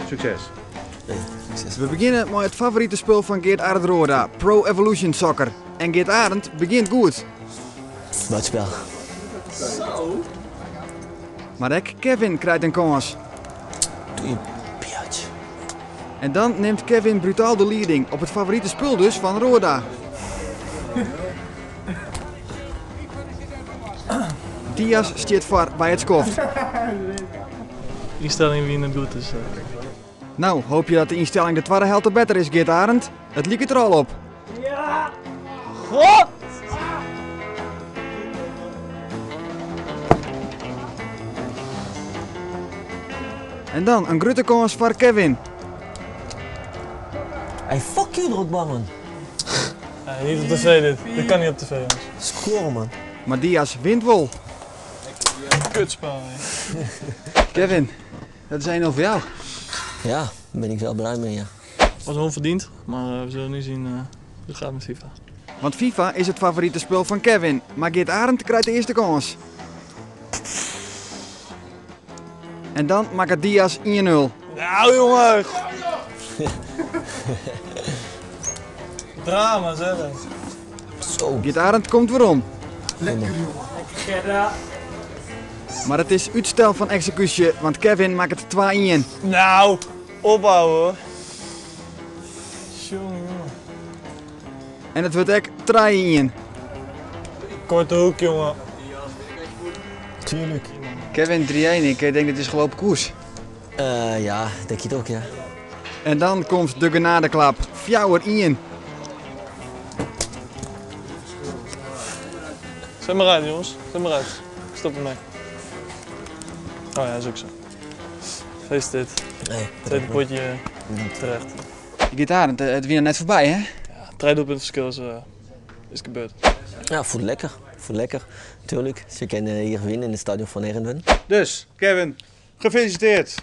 Succes. We beginnen met het favoriete spul van Geert Arend Roda, Pro Evolution Soccer. En Geert Arend begint goed. Buitenspel. Maar ook Kevin krijgt een kans. Doe je piatje. En dan neemt Kevin brutaal de leiding op het favoriete spul dus van Roda. Diaz stiert voor bij het skoft. Instelling wie het doet is. Nou, hoop je dat de instelling de tweede helft beter is, Geert Arend? Het liep er al op. Ja! God! En dan een grote kans voor Kevin. Hey, fuck you, Drogba, man. Nee, niet op tv dit. Dit kan niet op tv, jongens. Scoren, man. Maar Diaz wint wel. Kutspel, hè. Kevin, dat is 1-0 voor jou. Ja, daar ben ik wel blij mee, ja. Was onverdiend, maar we zullen nu zien hoe het gaat met FIFA. Want FIFA is het favoriete spel van Kevin. Maar Geert Arend krijgt de eerste kans. En dan maakt Diaz 1-0. Nou, jongen! Drama, zeg. Zo. Geert Arend komt weer om. Maar het is uitstel van executie, want Kevin maakt het 2-1. Nou, opbouwen hoor. Jongen, jongen. En het wordt ook 3-1. Korte hoek, jongen. Tuurlijk. Kevin 3-1, ik denk dat het is gelopen koers. Ja, denk je het ook, ja. En dan komt de genadeklap. 4-1. Zet maar uit, jongens. Zet maar uit. Stop ermee. Oh ja, is ook zo. Gefeliciteerd. Nee, Tweede potje terecht. Geert Arend, het weer net voorbij, hè? Ja, 3 doelpuntenverschil is gebeurd. Ja, voelt lekker. Voelt lekker. Tuurlijk. Ze kunnen hier winnen in het stadion van Erentwen. Dus, Kevin, gefeliciteerd.